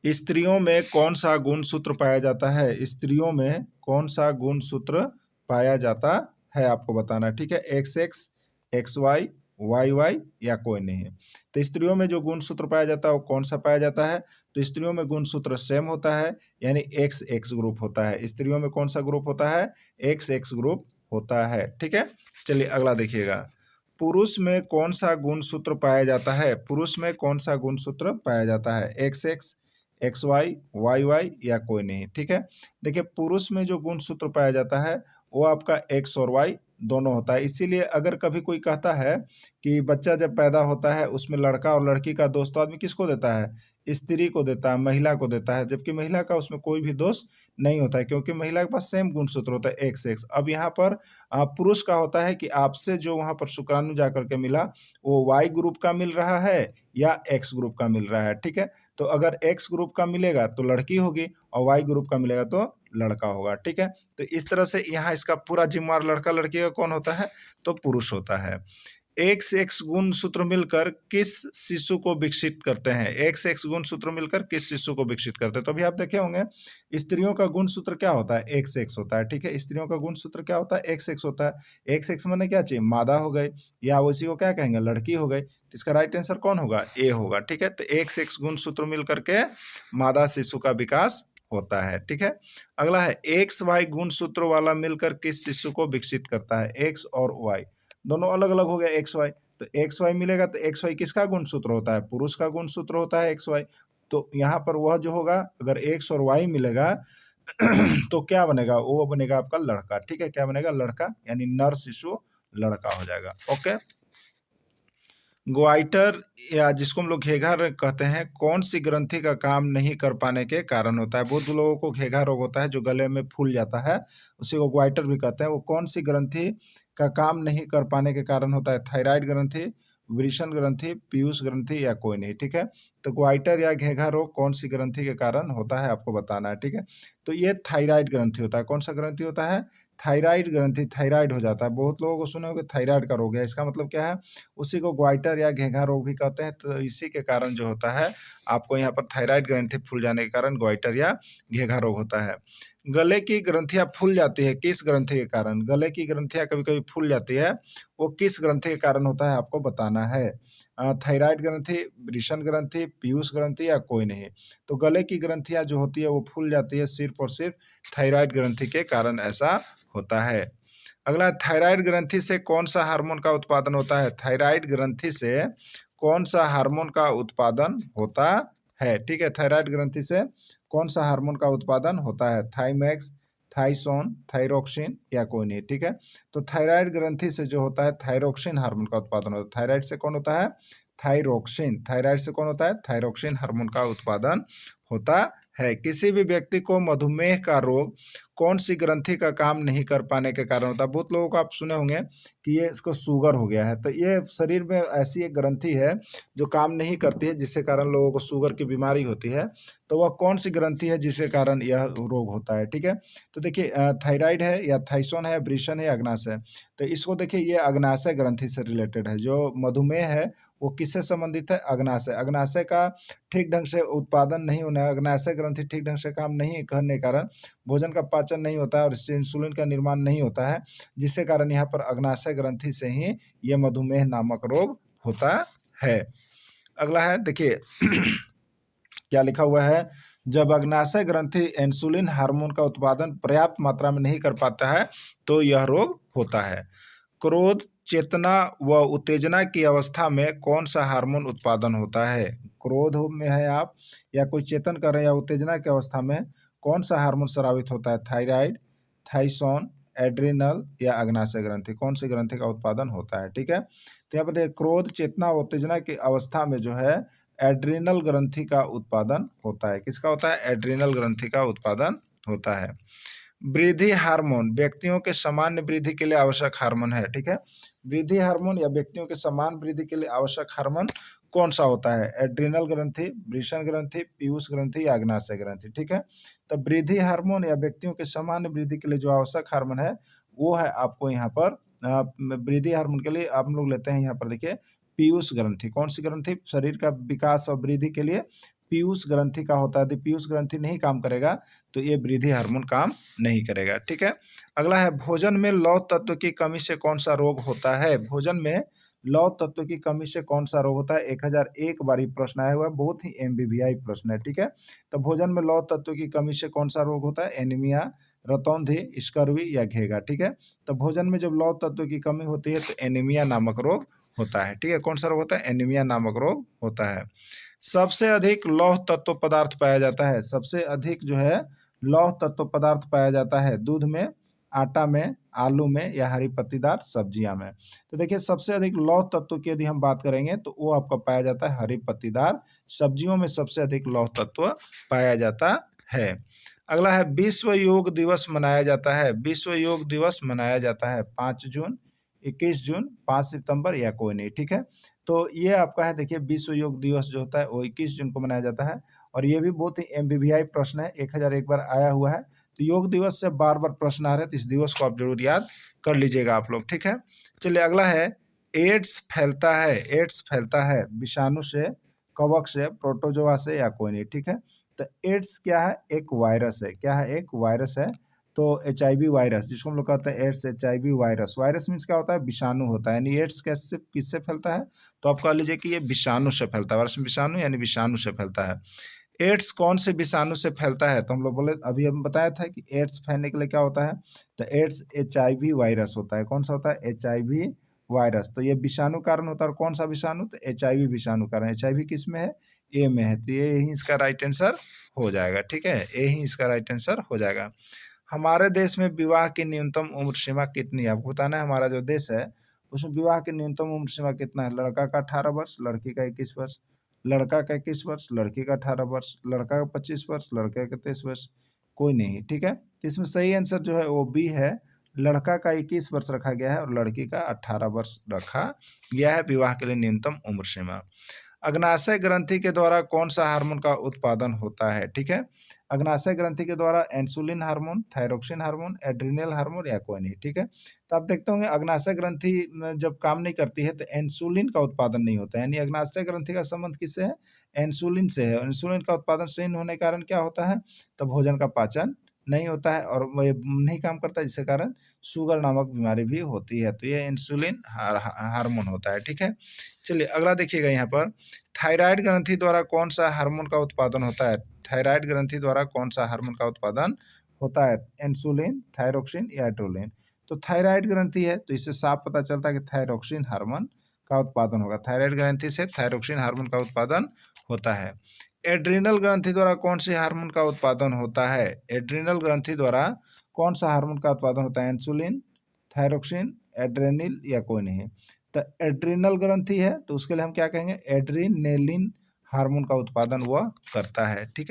स्त्रियों में कौन सा गुणसूत्र पाया जाता है? स्त्रियों में कौन सा गुणसूत्र पाया जाता है आपको बताना है, ठीक है। XX, XY, YY या कोई नहीं। तो स्त्रियों में जो गुणसूत्र पाया जाता है वो कौन सा पाया जाता है? तो स्त्रियों में गुणसूत्र सेम होता है, यानी XX ग्रुप होता है। स्त्रियों में कौन सा ग्रुप होता है? XX ग्रुप होता है, ठीक है। चलिए अगला देखिएगा। पुरुष में कौन सा गुणसूत्र पाया जाता है? पुरुष में कौन सा गुणसूत्र पाया जाता है? XX, XY, YY या कोई नहीं, ठीक है। देखिए पुरुष में जो गुणसूत्र पाया जाता है वो आपका X और Y दोनों होता है। इसीलिए अगर कभी कोई कहता है कि बच्चा जब पैदा होता है उसमें लड़का और लड़की का दोष, तो आदमी किसको देता है? स्त्री को देता है, महिला को देता है, जबकि महिला का उसमें कोई भी दोष नहीं होता है, क्योंकि महिला के पास सेम गुणसूत्र होता है XX। अब यहाँ पर पुरुष का होता है कि आपसे जो वहाँ पर शुक्राणु जाकर के मिला वो Y ग्रुप का मिल रहा है या X ग्रुप का मिल रहा है, ठीक है। तो अगर X ग्रुप का मिलेगा तो लड़की होगी और Y ग्रुप का मिलेगा तो लड़का होगा, ठीक है। तो इस तरह से यहाँ इसका पूरा जिम्मेवार लड़का लड़की का कौन होता है? तो पुरुष होता है। XX गुणसूत्र मिलकर किस शिशु को विकसित करते हैं? XX गुणसूत्र मिलकर किस शिशु को विकसित करते हैं? तो अभी आप देखे होंगे स्त्रियों का गुणसूत्र क्या होता है? XX होता है, ठीक है। स्त्रियों का गुणसूत्र क्या होता है? XX होता है। XX माने क्या चाहिए? मादा हो गई या उसी को क्या कहेंगे? लड़की हो गई। तो इसका राइट आंसर कौन होगा? ए होगा, ठीक है। तो XX गुणसूत्र मिलकर के मादा शिशु का विकास होता है, ठीक है। अगला है XY गुणसूत्र वाला मिलकर किस शिशु को विकसित करता है? X और Y दोनों अलग अलग हो गया XY। तो XY मिलेगा तो XY किसका गुणसूत्र होता है? पुरुष का गुणसूत्र होता है XY। तो यहाँ पर वह जो होगा, अगर X और Y मिलेगा तो क्या बनेगा? वो बनेगा आपका लड़का, ठीक है। क्या बनेगा? लड़का, यानी नर शिशु लड़का हो जाएगा, ओके। ग्वाइटर या जिसको हम लोग घेघा कहते हैं, कौन सी ग्रंथि का काम नहीं कर पाने के कारण होता है? बहुत लोगों को घेघा रोग होता है जो गले में फूल जाता है, उसी को ग्वाइटर भी कहते हैं। वो कौन सी ग्रंथि का काम नहीं कर पाने के कारण होता है? थायराइड ग्रंथि, वृषण ग्रंथि, पीयूष ग्रंथि या कोई नहीं, ठीक है। तो ग्वाइटर या घेघा रोग कौन सी ग्रंथि के कारण होता है आपको बताना है, ठीक है। तो ये थायराइड ग्रंथि होता है। कौन सा ग्रंथि होता है? थायराइड ग्रंथि, थायराइड हो जाता है। बहुत लोगों को सुने होंगे थायराइड का रोग है, इसका मतलब क्या है? उसी को ग्वाइटर या घेघा रोग भी कहते हैं। तो इसी के कारण जो होता है आपको यहाँ पर थायराइड ग्रंथि फूल जाने के कारण ग्वाइटर या घेघा रोग होता है। गले की ग्रंथियां फूल जाती है किस ग्रंथि के कारण? गले की ग्रंथियां कभी कभी फूल जाती है, वो किस ग्रंथि के कारण होता है आपको बताना है। थायराइड ग्रंथि, वृषण ग्रंथि, पीयूष ग्रंथि या कोई नहीं। तो गले की ग्रंथियां जो होती है वो फूल जाती है सिर्फ और सिर्फ थायराइड ग्रंथि के कारण ऐसा होता है। अगला, थायराइड ग्रंथि से कौन सा हार्मोन का उत्पादन होता है? थायराइड ग्रंथि से कौन सा हार्मोन का उत्पादन होता है? ठीक है, थायराइड ग्रंथि से कौन सा हार्मोन का उत्पादन होता है? थाइमैक्स, थाइसोन, थायरोक्सिन या कोई नहीं, ठीक है। तो थायराइड ग्रंथि से जो होता है थायरोक्सिन हार्मोन का उत्पादन होता है। थायराइड से कौन होता है? थायरोक्सिन। थायराइड से कौन होता है? थायरोक्सिन हार्मोन का उत्पादन होता है। किसी भी व्यक्ति को मधुमेह का रोग कौन सी ग्रंथि का काम नहीं कर पाने के कारण होता है? बहुत लोगों को आप सुने होंगे कि ये इसको शुगर हो गया है, तो ये शरीर में ऐसी एक ग्रंथि है जो काम नहीं करती है, जिसके कारण लोगों को शुगर की बीमारी होती है। तो वह कौन सी ग्रंथि है जिसके कारण यह रोग होता है? ठीक है, तो देखिए थायराइड है या थाइसोन है, वृषण है, अग्नाशय है। तो इसको देखिए, ये अग्नाशय ग्रंथि से रिलेटेड है। जो मधुमेह है वो किससे संबंधित है? अग्नाशय। अग्नाशय का ठीक ढंग से उत्पादन नहीं होना, अग्नाशय ग्रंथि ठीक ढंग से काम नहीं करने के कारण भोजन का पाचन नहीं होता है और इससे इंसुलिन का निर्माण नहीं होता है, जिसके कारण यहाँ पर अग्नाशय ग्रंथि से ही यह मधुमेह नामक रोग होता है। अगला है, देखिए क्या लिखा हुआ है, जब अग्नाशय ग्रंथि इंसुलिन हार्मोन का उत्पादन पर्याप्त मात्रा में नहीं कर पाता है तो यह रोग होता है। क्रोध, चेतना व उत्तेजना की अवस्था में कौन सा हार्मोन उत्पादन होता है? क्रोध में है आप या कोई चेतन कर रहे हैं या उत्तेजना की अवस्था में कौन सा हार्मोन स्रावित होता है? थायराइड, थाइसोन, एड्रिनल या अग्नाशय ग्रंथि, कौन सी ग्रंथि का उत्पादन होता है? ठीक है, तो यहाँ पर देखिए क्रोध, चेतना, उत्तेजना की अवस्था में जो है एड्रिनल ग्रंथि का उत्पादन होता है। किसका होता है? एड्रिनल ग्रंथि का उत्पादन होता है। वृद्धि हार्मोन व्यक्तियों के सामान्य वृद्धि के लिए आवश्यक हार्मोन है। ठीक है, वृद्धि हार्मोन या व्यक्तियों के समान वृद्धि के लिए आवश्यक हार्मोन कौन सा होता है? एड्रिनल ग्रंथि, वृषण ग्रंथि, पीयूष ग्रंथि या अग्नाशय ग्रंथि। ठीक है, तो वृद्धि हार्मोन या व्यक्तियों के सामान्य वृद्धि के लिए जो आवश्यक हार्मोन है वो है आपको यहाँ पर वृद्धि हार्मोन के लिए आप लोग लेते हैं यहाँ पर देखिए पीयूष ग्रंथि। कौन सी ग्रंथि? शरीर का विकास और वृद्धि के लिए पीयूष ग्रंथि का होता है। यदि पीयूष ग्रंथि नहीं काम करेगा तो ये वृद्धि हार्मोन काम नहीं करेगा। ठीक है, अगला है भोजन में लौह तत्व की कमी से कौन सा रोग होता है। भोजन में लौह तत्व की कमी से कौन सा रोग होता है। 1001 बार ये प्रश्न आया हुआ है, बहुत ही एमबीबीआई प्रश्न है। ठीक है, तो भोजन में लौह तत्व की कमी से कौन सा रोग होता है। एनीमिया, रतौंधी, स्कर्वी या घेगा। ठीक है, तो भोजन में जब लौह तत्व की कमी होती है तो एनीमिया नामक रोग होता है। ठीक है, कौन सा रोग होता है। एनीमिया नामक रोग होता है। सबसे अधिक लौह तत्व पदार्थ पाया जाता है। सबसे अधिक जो है लौह तत्व पदार्थ पाया जाता है दूध में, आटा में, आलू में या हरी पत्तीदार सब्जियां में। तो देखिए सबसे अधिक लौह तत्व की यदि हम बात करेंगे तो वो आपका पाया जाता है हरी पत्तीदार सब्जियों में सबसे अधिक लौह तत्व पाया जाता है। अगला है विश्व योग दिवस मनाया जाता है। विश्व योग दिवस मनाया जाता है 5 जून, 21 जून, 5 सितंबर या कोई नहीं। ठीक है, तो ये आपका है देखिए विश्व योग दिवस जो होता है वो 21 जून को मनाया जाता है और ये भी बहुत ही एमबीबीआई प्रश्न है, 1001 बार आया हुआ है। तो योग दिवस से बार बार प्रश्न आ रहे हैं तो इस दिवस को आप जरूर याद कर लीजिएगा आप लोग। ठीक है, चलिए अगला है एड्स फैलता है। एड्स फैलता है विषाणु से, कवक से, प्रोटोजोआ से या कोई नहीं। ठीक है, तो एड्स क्या है। एक वायरस है। क्या है। एक वायरस है। तो HIV वायरस जिसको हम लोग कहते हैं एड्स HIV वायरस। वायरस मीन्स क्या होता है। विषाणु होता है। यानी एड्स कैसे किससे फैलता है तो आप कह लीजिए कि ये विषाणु से फैलता है। वायरस विषाणु यानी विषाणु से फैलता है। एड्स कौन से विषाणु से फैलता है तो हम लोग बोले अभी हम बताया था कि एड्स फैलने के लिए क्या होता है तो एड्स HIV वायरस होता है। कौन सा होता है। HIV virus. तो ये विषाणु कारण होता है। और कौन सा विषाणु तो HIV विषाणु कारण। HIV किस में है। ए में है। तो ये ही इसका राइट आंसर हो जाएगा। ठीक है, ये ही इसका राइट आंसर हो जाएगा। हमारे देश में विवाह की न्यूनतम उम्र सीमा कितनी है। आपको बताना है हमारा जो देश है उसमें विवाह की न्यूनतम उम्र सीमा कितना है। लड़का का 18 वर्ष, लड़की का 21 वर्ष, लड़का का 21 वर्ष, लड़की का 18 वर्ष, लड़का का 25 वर्ष, लड़के का 23 वर्ष, कोई नहीं। ठीक है, तो इसमें सही आंसर जो है वो बी है। लड़का का 21 वर्ष रखा गया है और लड़की का 18 वर्ष रखा गया है विवाह के लिए न्यूनतम उम्र सीमा। अग्नाशय ग्रंथि के द्वारा कौन सा हार्मोन का उत्पादन होता है। ठीक है, अग्नाशय ग्रंथि के द्वारा insulin hormone, thyroxine hormone, adrenal hormone या कोई नहीं। ठीक है, तो आप देखते होंगे अग्नाशय ग्रंथि जब काम नहीं करती है तो इंसुलिन का उत्पादन नहीं होता है। यानी अग्नाशय ग्रंथि का संबंध किससे है। इंसुलिन से है। इंसुलिन का उत्पादन सही होने के कारण क्या होता है तो भोजन का पाचन नहीं होता है और वह नहीं काम करता जिसके कारण शुगर नामक बीमारी भी होती है। तो ये इंसुलिन हार्मोन होता है। ठीक है, चलिए अगला देखिएगा यहाँ पर थायराइड ग्रंथि द्वारा कौन सा हार्मोन का उत्पादन होता है। थायराइड ग्रंथि द्वारा कौन सा हार्मोन का उत्पादन होता है। इंसुलिन, थायरोक्सिन या एड्रेनलिन। तो थायराइड ग्रंथि है तो इससे साफ पता चलता है कि थायरोक्सिन हार्मोन का उत्पादन होगा। थायराइड ग्रंथि से थायरोक्सिन हार्मोन का उत्पादन होता है। एड्रिनल ग्रंथि द्वारा कौन से हार्मोन का उत्पादन होता है। एड्रिनल ग्रंथि द्वारा कौन सा हार्मोन का उत्पादन होता है। इंसुलिन, थायरोक्सिन, एड्रेनिल या कोई नहीं। तो एड्रिनल ग्रंथि है तो उसके लिए हम क्या कहेंगे एड्रीनेलिन हार्मोन का उत्पादन वह करता है। ठीक है।